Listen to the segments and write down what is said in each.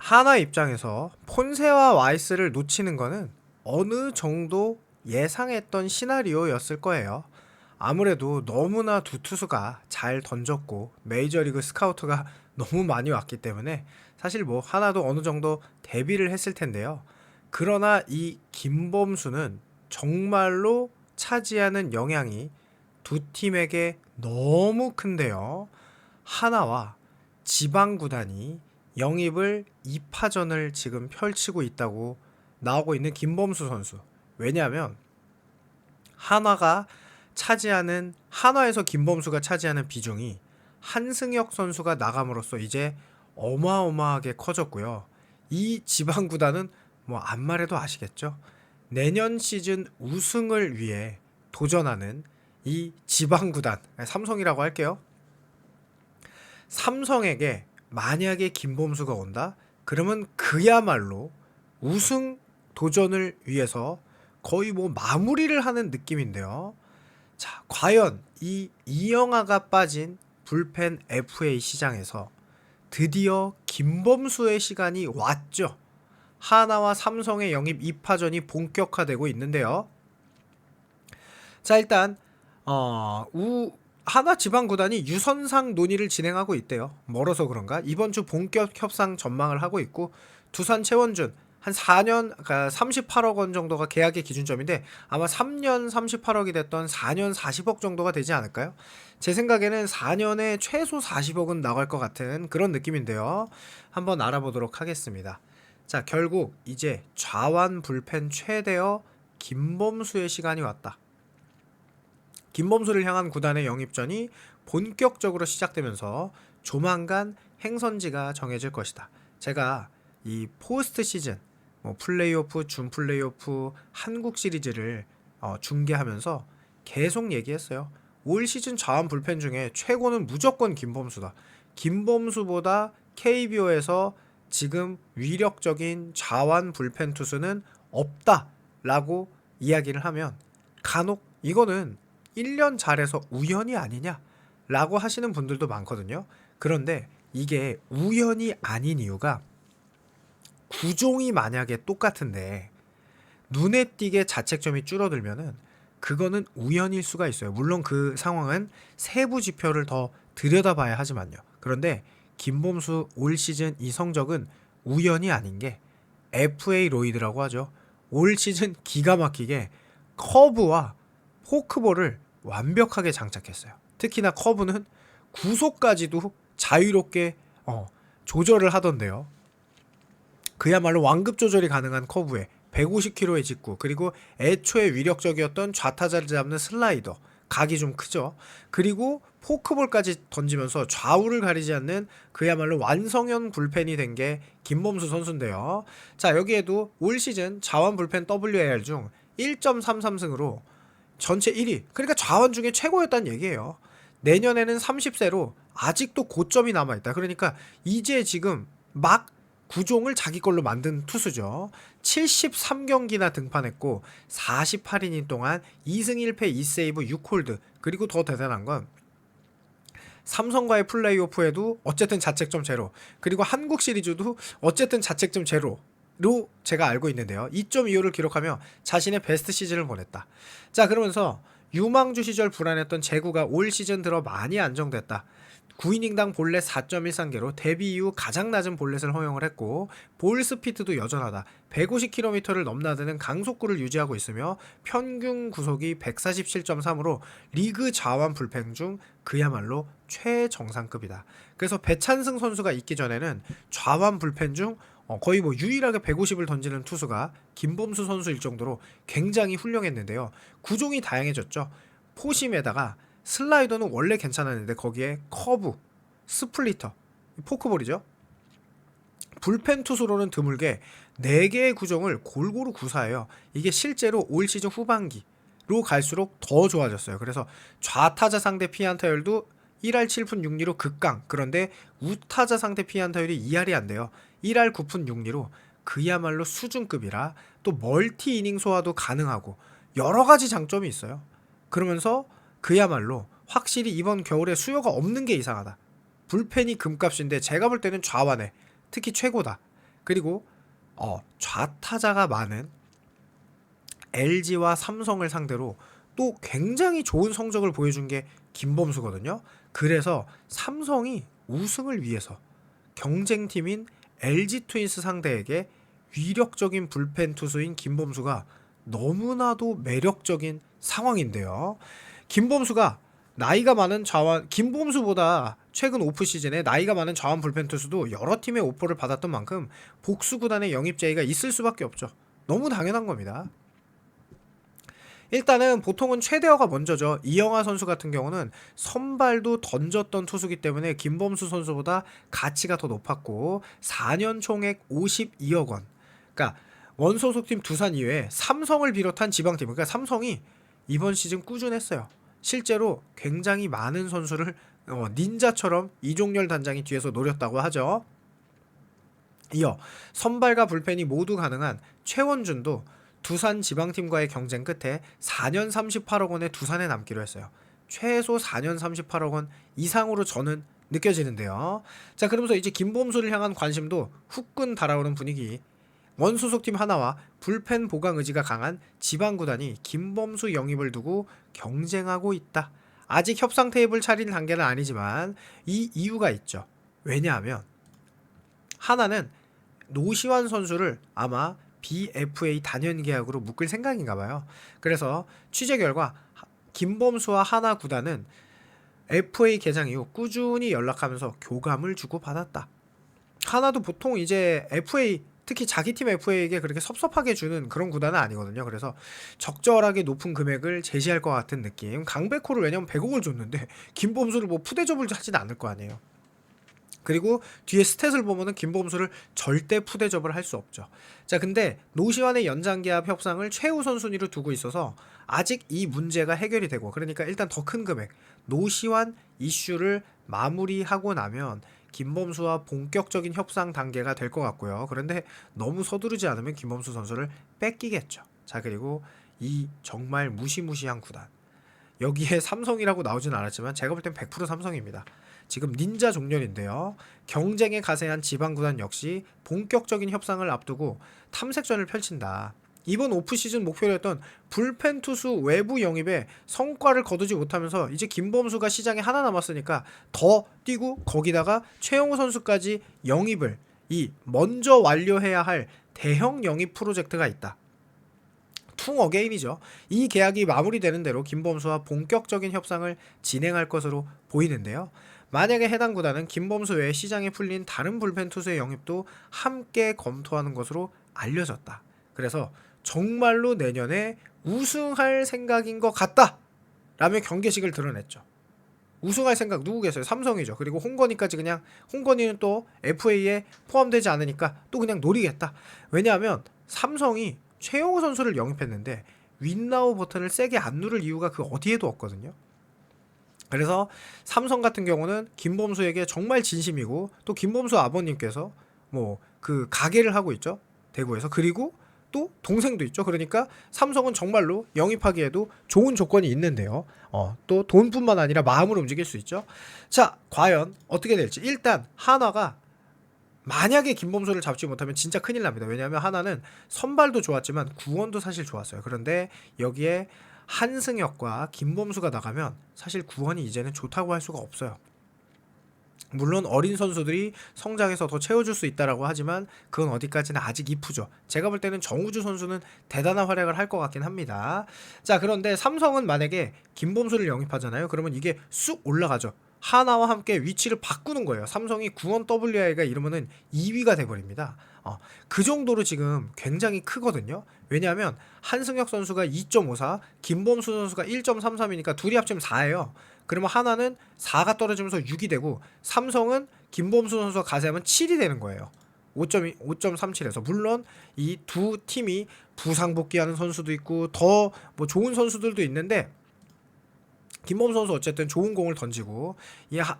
하나 입장에서 폰세와 와이스를 놓치는 거는 어느 정도 예상했던 시나리오였을 거예요. 아무래도 너무나 두 투수가 잘 던졌고 메이저리그 스카우트가 너무 많이 왔기 때문에 사실 뭐 하나도 어느 정도 대비를 했을 텐데요. 그러나 이 김범수는 정말로 차지하는 영향이 두 팀에게 너무 큰데요. 하나와 지방 구단이 영입을 2파전을 지금 펼치고 있다고 나오고 있는 김범수 선수. 왜냐하면 한화에서 김범수가 차지하는 비중이 한승혁 선수가 나감으로써 이제 어마어마하게 커졌고요. 이 지방 구단은 뭐 안 말해도 아시겠죠? 내년 시즌 우승을 위해 도전하는 이 지방 구단, 삼성이라고 할게요. 삼성에게 만약에 김범수가 온다? 그러면 그야말로 우승 도전을 위해서 거의 뭐 마무리를 하는 느낌인데요. 자, 과연 이 이영하가 빠진 불펜 FA 시장에서 드디어 김범수의 시간이 왔죠. 하나와 삼성의 영입 2파전이 본격화되고 있는데요. 자, 일단 하나 지방 구단이 유선상 논의를 진행하고 있대요. 멀어서 그런가? 이번 주 본격 협상 전망을 하고 있고 두산 최원준 한 4년, 그러니까 38억 원 정도가 계약의 기준점인데 아마 3년 38억이 됐던 4년 40억 정도가 되지 않을까요? 제 생각에는 4년에 최소 40억은 나갈 것 같은 그런 느낌인데요. 한번 알아보도록 하겠습니다. 자, 결국 이제 좌완 불펜 최대어 김범수의 시간이 왔다. 김범수를 향한 구단의 영입전이 본격적으로 시작되면서 조만간 행선지가 정해질 것이다. 제가 이 포스트 시즌, 플레이오프, 준 플레이오프, 한국 시리즈를 중계하면서 계속 얘기했어요. 올 시즌 좌완 불펜 중에 최고는 무조건 김범수다. 김범수보다 KBO에서 지금 위력적인 좌완 불펜 투수는 없다라고 이야기를 하면 간혹 이거는 1년 잘해서 우연이 아니냐? 라고 하시는 분들도 많거든요. 그런데 이게 우연이 아닌 이유가 구종이 만약에 똑같은데 눈에 띄게 자책점이 줄어들면은 그거는 우연일 수가 있어요. 물론 그 상황은 세부 지표를 더 들여다봐야 하지만요. 그런데 김범수 올 시즌 이 성적은 우연이 아닌 게 FA 로이드라고 하죠. 올 시즌 기가 막히게 커브와 포크볼을 완벽하게 장착했어요. 특히나 커브는 구속까지도 자유롭게 조절을 하던데요. 그야말로 완급 조절이 가능한 커브에 150km의 직구, 그리고 애초에 위력적이었던 좌타자를 잡는 슬라이더, 각이 좀 크죠. 그리고 포크볼까지 던지면서 좌우를 가리지 않는 그야말로 완성형 불펜이 된 게 김범수 선수인데요. 자, 여기에도 올 시즌 좌완 불펜 WAR 중 1.33승으로 전체 1위. 그러니까 좌완 중에 최고였다는 얘기예요. 내년에는 30세로 아직도 고점이 남아있다. 그러니까 이제 지금 막 구종을 자기 걸로 만든 투수죠. 73경기나 등판했고 48이닝 동안 2승 1패 2세이브 6홀드. 그리고 더 대단한 건 삼성과의 플레이오프에도 어쨌든 자책점 제로, 그리고 한국 시리즈도 어쨌든 자책점 제로로 제가 알고 있는데요. 2.25를 기록하며 자신의 베스트 시즌을 보냈다. 자, 그러면서 유망주 시절 불안했던 제구가 올 시즌 들어 많이 안정됐다. 9이닝당 볼넷 4.13개로 데뷔 이후 가장 낮은 볼넷을 허용을 했고 볼 스피드도 여전하다. 150km를 넘나드는 강속구를 유지하고 있으며 평균 구속이 147.3으로 리그 좌완 불펜 중 그야말로 최정상급이다. 그래서 배찬승 선수가 있기 전에는 좌완 불펜 중 거의 뭐 유일하게 150을 던지는 투수가 김범수 선수일 정도로 굉장히 훌륭했는데요. 구종이 다양해졌죠. 포심에다가 슬라이더는 원래 괜찮았는데 거기에 커브, 스플리터, 포크볼이죠. 불펜 투수로는 드물게 4개의 구종을 골고루 구사해요. 이게 실제로 올 시즌 후반기로 갈수록 더 좋아졌어요. 그래서 좌타자 상대 피안타율도 1할 7푼 6리로 극강. 그런데 우타자 상대 피안타율이 2할이 안 돼요. 1할 9푼 6리로 그야말로 수준급이라 또 멀티 이닝 소화도 가능하고 여러 가지 장점이 있어요. 그러면서 그야말로 확실히 이번 겨울에 수요가 없는 게 이상하다. 불펜이 금값인데 제가 볼 때는 좌완에 특히 최고다. 그리고 좌타자가 많은 LG와 삼성을 상대로 또 굉장히 좋은 성적을 보여준 게 김범수거든요. 그래서 삼성이 우승을 위해서 경쟁팀인 LG 트윈스 상대에게 위력적인 불펜 투수인 김범수가 너무나도 매력적인 상황인데요. 김범수가 나이가 많은 좌완, 김범수보다 최근 오프 시즌에 나이가 많은 좌완 불펜 투수도 여러 팀의 오퍼를 받았던 만큼 복수 구단의 영입 제의가 있을 수밖에 없죠. 너무 당연한 겁니다. 일단은 보통은 최대어가 먼저죠. 이영하 선수 같은 경우는 선발도 던졌던 투수기 때문에 김범수 선수보다 가치가 더 높았고 4년 총액 52억 원. 그러니까 원소속팀 두산 이외에 삼성을 비롯한 지방팀, 그러니까 삼성이 이번 시즌 꾸준했어요. 실제로 굉장히 많은 선수를 닌자처럼 이종열 단장이 뒤에서 노렸다고 하죠. 이어 선발과 불펜이 모두 가능한 최원준도 두산 지방팀과의 경쟁 끝에 4년 38억 원에 두산에 남기로 했어요. 최소 4년 38억 원 이상으로 저는 느껴지는데요. 자, 그러면서 이제 김범수를 향한 관심도 후끈 달아오는 분위기. 원소속팀 하나와 불펜 보강 의지가 강한 지방구단이 김범수 영입을 두고 경쟁하고 있다. 아직 협상 테이블 차린 단계는 아니지만 이 이유가 있죠. 왜냐하면 하나는 노시환 선수를 아마 BFA 단연 계약으로 묶을 생각인가 봐요. 그래서 취재 결과 김범수와 하나 구단은 FA 개장 이후 꾸준히 연락하면서 교감을 주고받았다. 하나도 보통 이제 FA, 특히 자기 팀 FA에게 그렇게 섭섭하게 주는 그런 구단은 아니거든요. 그래서 적절하게 높은 금액을 제시할 것 같은 느낌. 강백호를 왜냐면 100억을 줬는데 김범수를 뭐 푸대접을 하진 않을 거 아니에요. 그리고 뒤에 스탯을 보면은 김범수를 절대 푸대접을 할 수 없죠. 자, 근데 노시환의 연장계약 협상을 최우선 순위로 두고 있어서 아직 이 문제가 해결이 되고, 그러니까 일단 더 큰 금액 노시환 이슈를 마무리하고 나면 김범수와 본격적인 협상 단계가 될 것 같고요. 그런데 너무 서두르지 않으면 김범수 선수를 뺏기겠죠. 자, 그리고 이 정말 무시무시한 구단, 여기에 삼성이라고 나오진 않았지만 제가 볼 땐 100% 삼성입니다. 지금 닌자 종렬인데요. 경쟁에 가세한 지방구단 역시 본격적인 협상을 앞두고 탐색전을 펼친다. 이번 오프시즌 목표였던 불펜 투수 외부 영입에 성과를 거두지 못하면서 이제 김범수가 시장에 하나 남았으니까 더 뛰고 거기다가 최영우 선수까지 영입을 먼저 완료해야 할 대형 영입 프로젝트가 있다. 퉁 어게인이죠. 이 계약이 마무리되는 대로 김범수와 본격적인 협상을 진행할 것으로 보이는데요. 만약에 해당 구단은 김범수 외에 시장에 풀린 다른 불펜 투수의 영입도 함께 검토하는 것으로 알려졌다. 그래서 정말로 내년에 우승할 생각인 것 같다 라며 경계식을 드러냈죠. 우승할 생각 누구 계세요? 삼성이죠. 그리고 홍건희까지 그냥, 홍건희는 또 FA에 포함되지 않으니까 또 그냥 노리겠다. 왜냐하면 삼성이 최영우 선수를 영입했는데 윈나우 버튼을 세게 안 누를 이유가 그 어디에도 없거든요. 그래서 삼성 같은 경우는 김범수에게 정말 진심이고, 또 김범수 아버님께서 뭐 그 가게를 하고 있죠, 대구에서. 그리고 또 동생도 있죠. 그러니까 삼성은 정말로 영입하기에도 좋은 조건이 있는데요. 또 돈뿐만 아니라 마음으로 움직일 수 있죠. 자, 과연 어떻게 될지. 일단 한화가 만약에 김범수를 잡지 못하면 진짜 큰일 납니다. 왜냐하면 하나는 선발도 좋았지만 구원도 사실 좋았어요. 그런데 여기에 한승혁과 김범수가 나가면 사실 구원이 이제는 좋다고 할 수가 없어요. 물론 어린 선수들이 성장해서 더 채워줄 수 있다라고 하지만 그건 어디까지나 아직 이프죠. 제가 볼 때는 정우주 선수는 대단한 활약을 할 것 같긴 합니다. 자, 그런데 삼성은 만약에 김범수를 영입하잖아요. 그러면 이게 쑥 올라가죠. 하나와 함께 위치를 바꾸는 거예요. 삼성이 구원 WI가 이러면은 2위가 돼버립니다. 그 정도로 지금 굉장히 크거든요. 왜냐하면 한승혁 선수가 2.54, 김범수 선수가 1.33이니까 둘이 합치면 4예요. 그러면 하나는 4가 떨어지면서 6이 되고, 삼성은 김범수 선수가 가세하면 7이 되는 거예요. 5.37에서. 물론 이 두 팀이 부상 복귀하는 선수도 있고 더 뭐 좋은 선수들도 있는데, 김범수 선수 어쨌든 좋은 공을 던지고,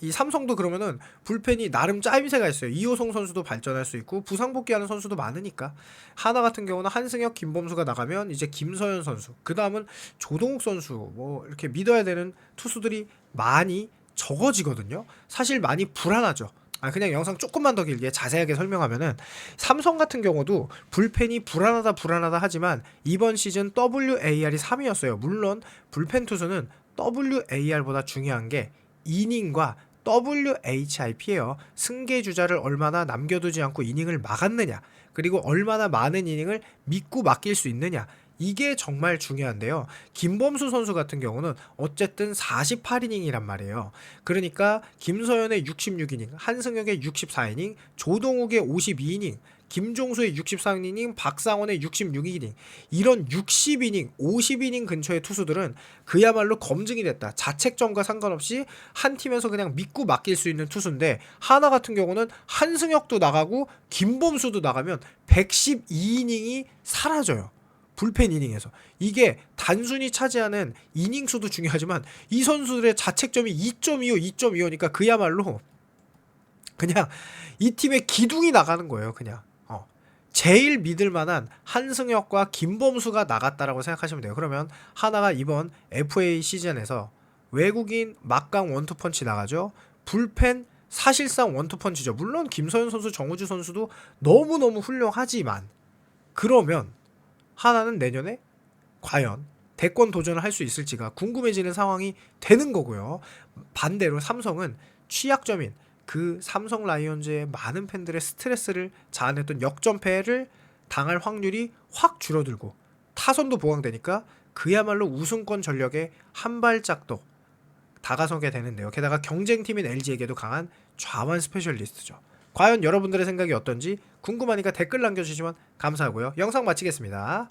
이 삼성도 그러면은 불펜이 나름 짜임새가 있어요. 이호성 선수도 발전할 수 있고 부상 복귀하는 선수도 많으니까. 하나 같은 경우는 한승혁, 김범수가 나가면 이제 김서현 선수, 그 다음은 조동욱 선수, 뭐 이렇게 믿어야 되는 투수들이 많이 적어지거든요. 사실 많이 불안하죠. 그냥 영상 조금만 더 길게 자세하게 설명하면은 삼성 같은 경우도 불펜이 불안하다 하지만 이번 시즌 WAR이 3위였어요. 물론 불펜 투수는 WAR보다 중요한 게 이닝과 WHIP예요. 승계 주자를 얼마나 남겨두지 않고 이닝을 막았느냐, 그리고 얼마나 많은 이닝을 믿고 맡길 수 있느냐, 이게 정말 중요한데요. 김범수 선수 같은 경우는 어쨌든 48이닝이란 말이에요. 그러니까 김서현의 66이닝, 한승혁의 64이닝, 조동욱의 52이닝, 김종수의 63이닝, 박상원의 66이닝, 이런 60이닝, 50이닝 근처의 투수들은 그야말로 검증이 됐다. 자책점과 상관없이 한 팀에서 그냥 믿고 맡길 수 있는 투수인데, 하나 같은 경우는 한승혁도 나가고 김범수도 나가면 112이닝이 사라져요. 불펜 이닝에서. 이게 단순히 차지하는 이닝 수도 중요하지만 이 선수들의 자책점이 2.25, 2.25니까 그야말로 그냥 이 팀의 기둥이 나가는 거예요. 그냥 제일 믿을 만한 한승혁과 김범수가 나갔다라고 생각하시면 돼요. 그러면 하나가 이번 FA 시즌에서 외국인 막강 원투펀치 나가죠. 불펜 사실상 원투펀치죠. 물론 김서현 선수, 정우주 선수도 너무너무 훌륭하지만, 그러면 하나는 내년에 과연 대권 도전을 할 수 있을지가 궁금해지는 상황이 되는 거고요. 반대로 삼성은 취약점인 그 삼성 라이온즈의 많은 팬들의 스트레스를 자아냈던 역전패를 당할 확률이 확 줄어들고 타선도 보강되니까 그야말로 우승권 전력에 한 발짝도 다가서게 되는데요. 게다가 경쟁팀인 LG에게도 강한 좌완 스페셜리스트죠. 과연 여러분들의 생각이 어떤지 궁금하니까 댓글 남겨주시면 감사하고요. 영상 마치겠습니다.